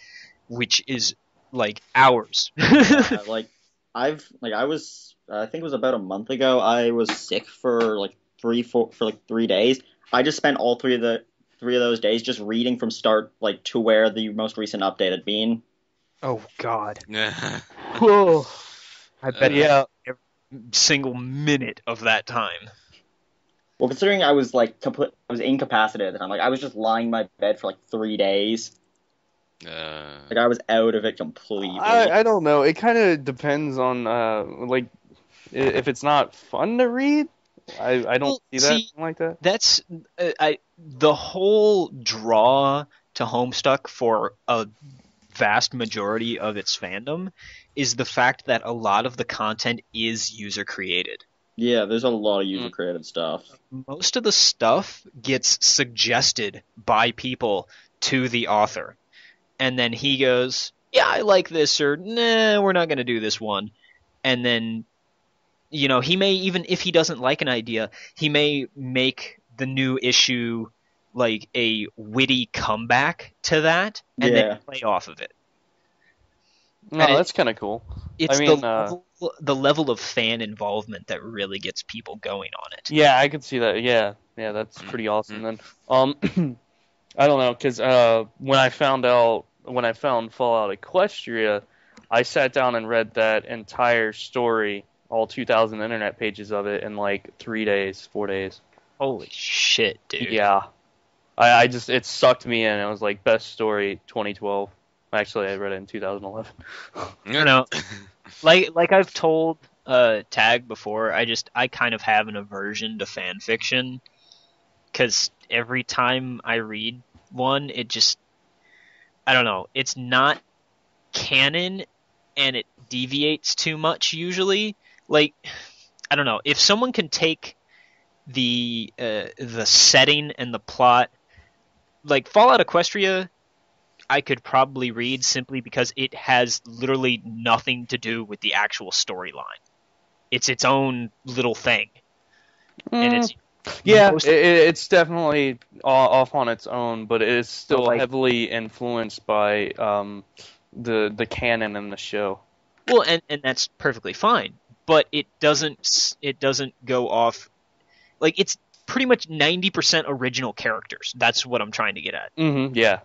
which is like hours. I think it was about a month ago. I was sick for like 3 days. I just spent all three of those days just reading from start like to where the most recent update had been. Oh God! Whoa. I bet Yeah. every single minute of that time. Well, considering I was I was incapacitated at the time. Like I was just lying in my bed for like 3 days. Like I was out of it completely. I don't know. It kind of depends on like if it's not fun to read. I don't see that like that. That's the whole draw to Homestuck for a vast majority of its fandom is the fact that a lot of the content is user created. Yeah, there's a lot of user created stuff. Most of the stuff gets suggested by people to the author. And then he goes, yeah, I like this, or nah, we're not going to do this one. And then, he may, even if he doesn't like an idea, he may make the new issue like a witty comeback to that, and then play off of it. No, that's kind of cool. It's I mean, the level of fan involvement that really gets people going on it. Yeah, I could see that. Yeah, that's pretty awesome. Then, I don't know, because when I found Fallout Equestria, I sat down and read that entire story, all 2,000 internet pages of it, in like 3 days, 4 days. Holy shit, dude! Yeah, I just it sucked me in. It was like best story 2012. Actually, I read it in 2011. Like I've told Tag before, I kind of have an aversion to fan fiction, because every time I read one, it just, I don't know, it's not canon and it deviates too much usually. Like, I don't know, if someone can take the setting and the plot like Fallout Equestria, I could probably read simply because it has literally nothing to do with the actual storyline. It's its own little thing, and it's it's definitely off on its own, but it is still like, heavily influenced by the canon in the show. well, and that's perfectly fine, but it doesn't go off like it's pretty much 90% original characters. That's what I'm trying to get at. Mm-hmm, yeah.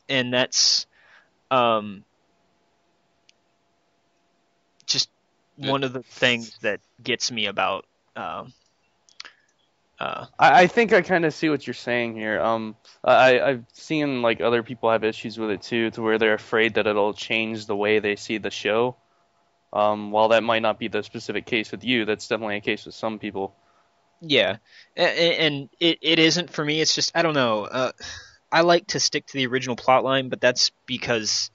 And that's just one of the things that gets me about. I think I kind of see what you're saying here. I've seen like other people have issues with it too, to where they're afraid that it'll change the way they see the show. While that might not be the specific case with you, that's definitely a case with some people. Yeah, and it isn't for me. It's just I don't know. I like to stick to the original plotline, but that's because,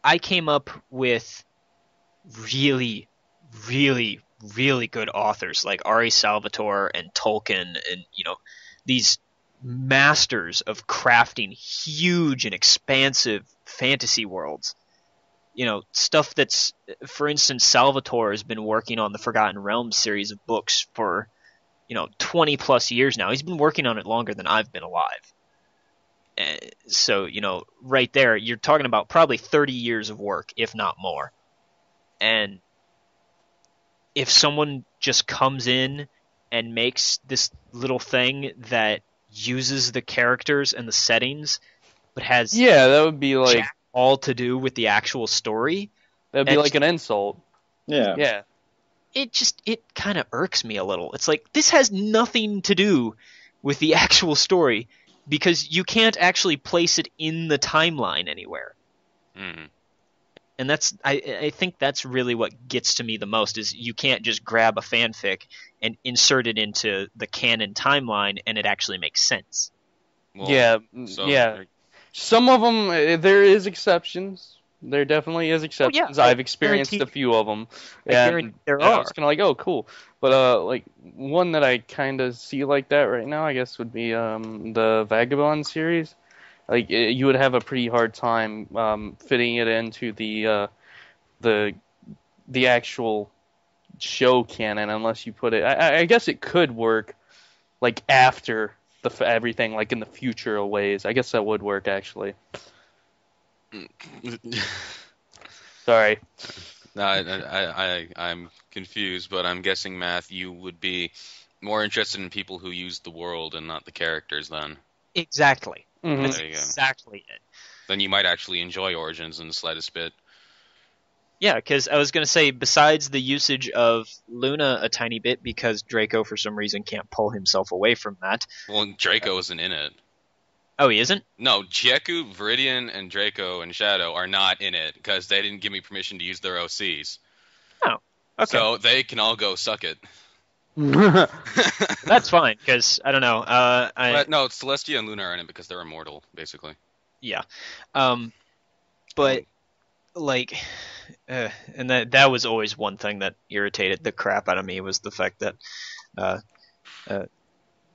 I came up with really, really, really good authors like Ari Salvatore and Tolkien, and these masters of crafting huge and expansive fantasy worlds. Stuff that's, for instance, Salvatore has been working on the Forgotten Realms series of books for 20 plus years now. He's been working on it longer than I've been alive. So, right there, you're talking about probably 30 years of work, if not more. And if someone just comes in and makes this little thing that uses the characters and the settings, but has that would be like all to do with the actual story, that'd be like an insult. Yeah. It kind of irks me a little. It's like, this has nothing to do with the actual story because you can't actually place it in the timeline anywhere. Mm-hmm. And I think that's really what gets to me the most, is you can't just grab a fanfic and insert it into the canon timeline and it actually makes sense. Well, Some of them, there is exceptions. There definitely is exceptions. I've experienced a few of them. And there are. It's kind of like, oh, cool. But like one that I kind of see like that right now, I guess, would be the Vagabond series. Like you would have a pretty hard time fitting it into the actual show canon unless you put it. I guess it could work like after everything, like in the future a ways. I guess that would work actually. Sorry. No, I'm confused, but I'm guessing, Math, you would be more interested in people who use the world and not the characters then. Exactly. Mm-hmm. That's exactly it. Then you might actually enjoy Origins in the slightest bit. Yeah, because I was going to say, besides the usage of Luna a tiny bit, because Draco for some reason can't pull himself away from that. Well, Draco isn't in it. Oh, he isn't? No, Jeku, Viridian, and Draco and Shadow are not in it because they didn't give me permission to use their OCs. Oh, okay. So they can all go suck it. That's fine, because, I don't know. No, Celestia and Luna are in it because they're immortal, basically. Yeah. But, like, and that was always one thing that irritated the crap out of me, was the fact that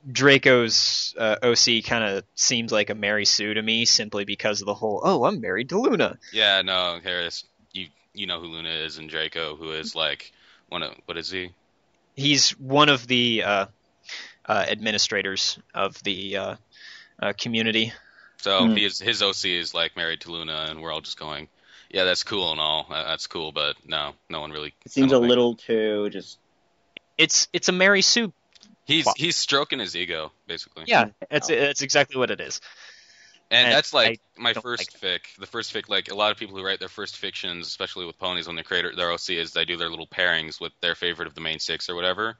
Draco's OC kind of seems like a Mary Sue to me, simply because of the whole, oh, I'm married to Luna. Yeah, no, Harris, you know who Luna is, and Draco, who is like what is he? He's one of the administrators of the community. So his OC is like married to Luna, and we're all just going, yeah, that's cool and all, that's cool, but no one really. It seems a little too just. It's a Mary Sue. He's stroking his ego, basically. Yeah, it's exactly what it is. And that's like my first fic. The first fic, like a lot of people who write their first fictions, especially with ponies, when they create their OC, is they do their little pairings with their favorite of the main six or whatever.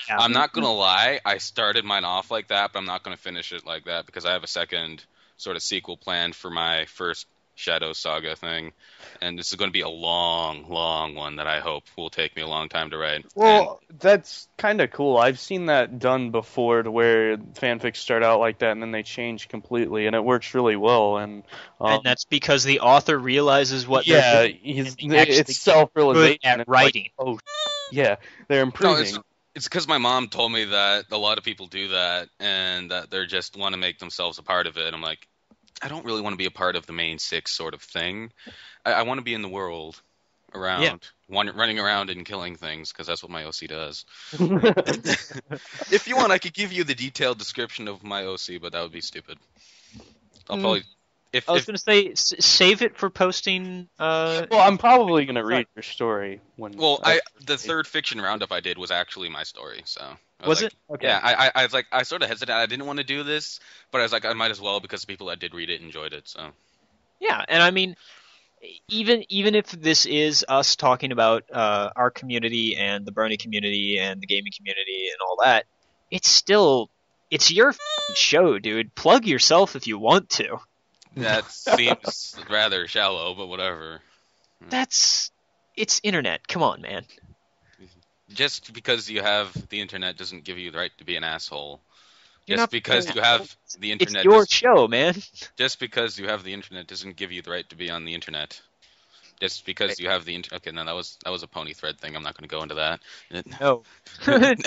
Yeah. I'm not going to lie, I started mine off like that, but I'm not going to finish it like that because I have a second sort of sequel planned for my first Shadow Saga thing. And this is going to be a long, long one that I hope will take me a long time to write. Well, that's kind of cool. I've seen that done before, to where fanfics start out like that and then they change completely, and it works really well. And that's because the author realizes what it's self-realization at writing. Like, oh, yeah, they're improving. No, It's because my mom told me that a lot of people do that, and that they just want to make themselves a part of it. I'm like, I don't really want to be a part of the main six sort of thing. I want to be in the world, around, running around and killing things, because that's what my OC does. If you want, I could give you the detailed description of my OC, but that would be stupid. I'll probably. I was going to say, save it for posting. Well, I'm probably gonna read your story when. Well, the third fiction roundup I did was actually my story, so. Was it? Okay. Yeah, I was like, I sort of hesitated. I didn't want to do this, but I was like, I might as well, because the people that did read it enjoyed it. So. Yeah, and I mean, even if this is us talking about our community and the Brony community and the gaming community and all that, it's your show, dude. Plug yourself if you want to. That seems rather shallow, but whatever. It's internet. Come on, man. Just because you have the internet doesn't give you the right to be an asshole. You're Just not because being you an have the internet. It's your show, man. Just because you have the internet doesn't give you the right to be on the internet. Just because you have the internet. Okay, no, that was a pony thread thing. I'm not going to go into that. No,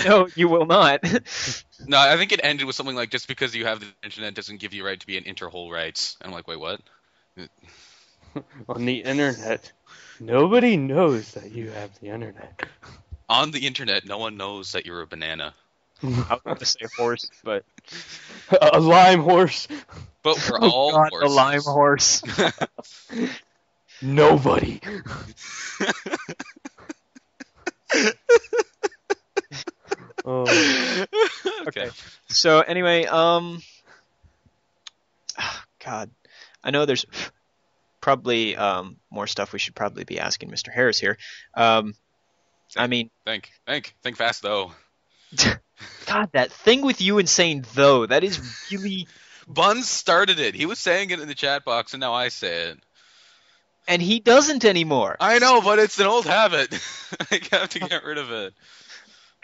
no, you will not. No, I think it ended with something like, just because you have the internet doesn't give you right to be an interhole rights. And I'm like, wait, what? On the internet, nobody knows that you have the internet. On the internet, no one knows that you're a banana. I was going to say horse, but A lime horse. But we're all God, horses. the lime horse. Nobody. Oh. Okay. So anyway, God, I know there's probably more stuff we should probably be asking Mr. Harris here. I mean, Think fast though. God, that thing with you and saying though, that is really. Buns started it. He was saying it in the chat box, and now I say it. And he doesn't anymore. I know, but it's an old habit. I have to get rid of it.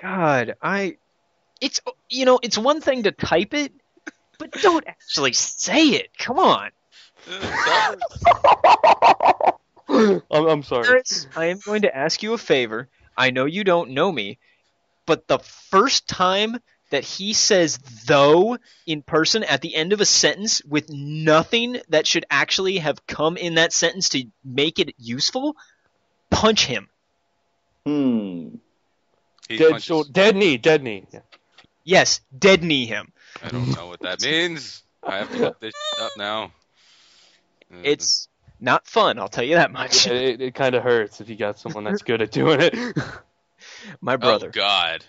God, it's one thing to type it, but don't actually say it. Come on. I'm sorry. Harris, I am going to ask you a favor. I know you don't know me, but the first time that he says though in person at the end of a sentence with nothing that should actually have come in that sentence to make it useful, punch him. Dead knee. Yeah. Yes, dead knee him. I don't know what that means. I have to look this up now. It's not fun, I'll tell you that much. It kind of hurts if you got someone that's good at doing it. My brother. Oh, God.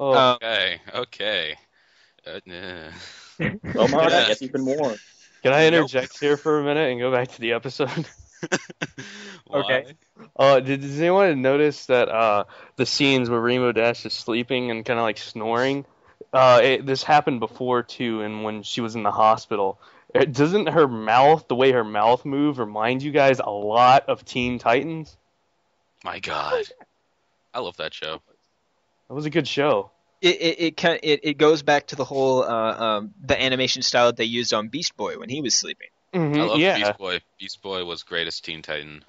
Oh. Okay. Oh my, I guess even more. Can I interject here for a minute and go back to the episode? Okay. Does anyone notice that the scenes where Rainbow Dash is sleeping and kind of like snoring? This happened before too, and when she was in the hospital. Doesn't her mouth, the way her mouth moved, remind you guys a lot of Teen Titans? My God. I love that show. That was a good show. It goes back to the whole the animation style that they used on Beast Boy when he was sleeping. Mm-hmm, I love yeah. Beast Boy. Beast Boy was greatest Teen Titan.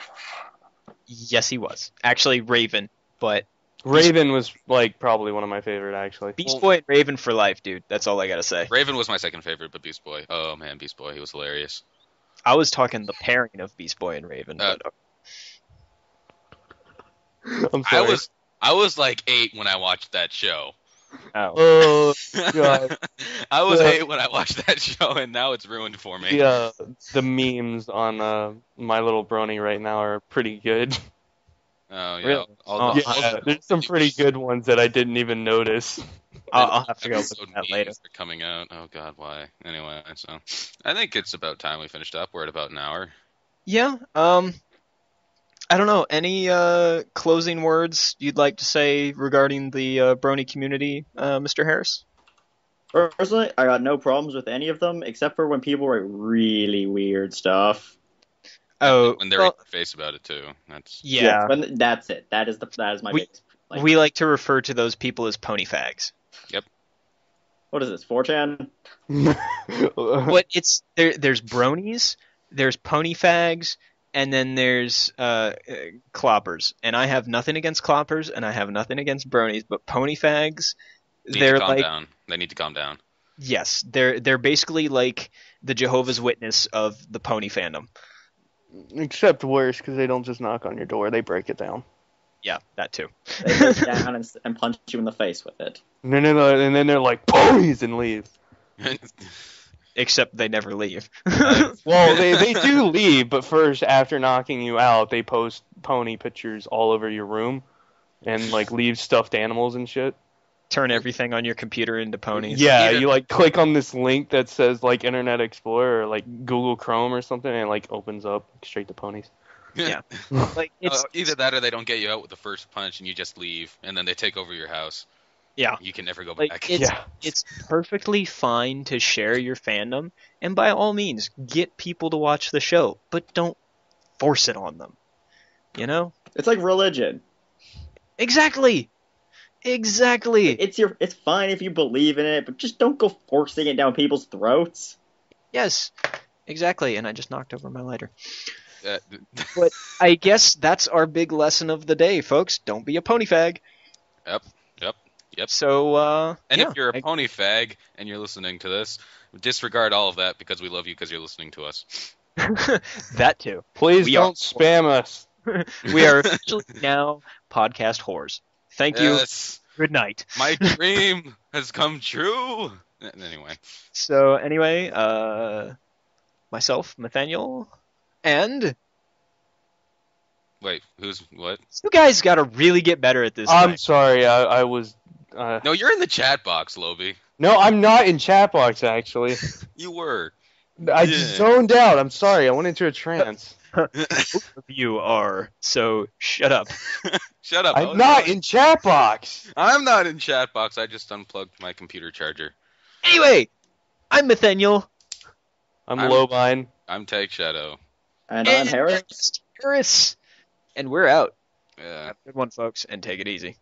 Yes, he was. Actually, Raven, but Raven was like probably one of my favorite actually. Beast Boy and Raven for life, dude. That's all I gotta say. Raven was my second favorite, but Beast Boy. Oh man, Beast Boy, he was hilarious. I was talking the pairing of Beast Boy and Raven. But, I'm sorry. I was like 8 when I watched that show. Oh God. I was 8 when I watched that show, and now it's ruined for me. Yeah, the memes on My Little Brony right now are pretty good. Oh yeah. Really? There's some pretty good ones that I didn't even notice. I'll have to go look Episode at that memes later. are coming out. Oh God, why? Anyway, so I think it's about time we finished up. We're at about an hour. Yeah. I don't know. Any closing words you'd like to say regarding the Brony community, Mr. Harris? Personally, I got no problems with any of them, except for when people write really weird stuff. Oh, When they're in your face about it too. That's yeah. When, that's it. That is my biggest. We like to refer to those people as pony fags. What is this, 4chan? But it's there's bronies, there's pony fags, and then there's cloppers. And I have nothing against cloppers, and I have nothing against bronies, but pony fags, they're like down. They need to calm down. yes, they're basically like the Jehovah's Witness of the pony fandom. Except worse, because they don't just knock on your door; they break it down. Yeah, that too. They go down and punch you in the face with it. And then they're like ponies and leave. Except they never leave. Well, they do leave, but first, after knocking you out, they post pony pictures all over your room, and like leave stuffed animals and shit. Turn everything on your computer into ponies. Yeah, you like click on this link that says like Internet Explorer or like Google Chrome or something, and it like opens up straight to ponies. Yeah. Like it's Either that or they don't get you out with the first punch and you just leave, and then they take over your house. yeah. You can never go Like back. it's perfectly fine to share your fandom, and by all means get people to watch the show, but don't force it on them. You know? It's like religion. Exactly. It's fine if you believe in it, but just don't go forcing it down people's throats. Yes. Exactly. And I just knocked over my lighter. Uh, But I guess that's our big lesson of the day, folks. Don't be a pony fag. Yep. So, And yeah, if you're a pony fag and you're listening to this, disregard all of that because we love you because you're listening to us. that too. Please We don't spam us. We are officially now podcast whores. Thank you. Yes, Good night. my dream has come true. Anyway, So anyway, myself, Nathaniel, and wait, what? you guys got to really get better at this. I'm thing. sorry, I was. No, you're in the chat box, Lobi. No, I'm not in chat box actually. You were. I Yeah. zoned out. I'm sorry. I went into a trance. Both of you are. So shut up. Shut up. I'm not in chat box. I'm not in chat box. I just unplugged my computer charger. Anyway, I'm Nathaniel. I'm I'm- Lobine. I'm Tag Shadow. And I'm Harris. Harris. And we're out. Yeah. Have a good one, folks, and take it easy.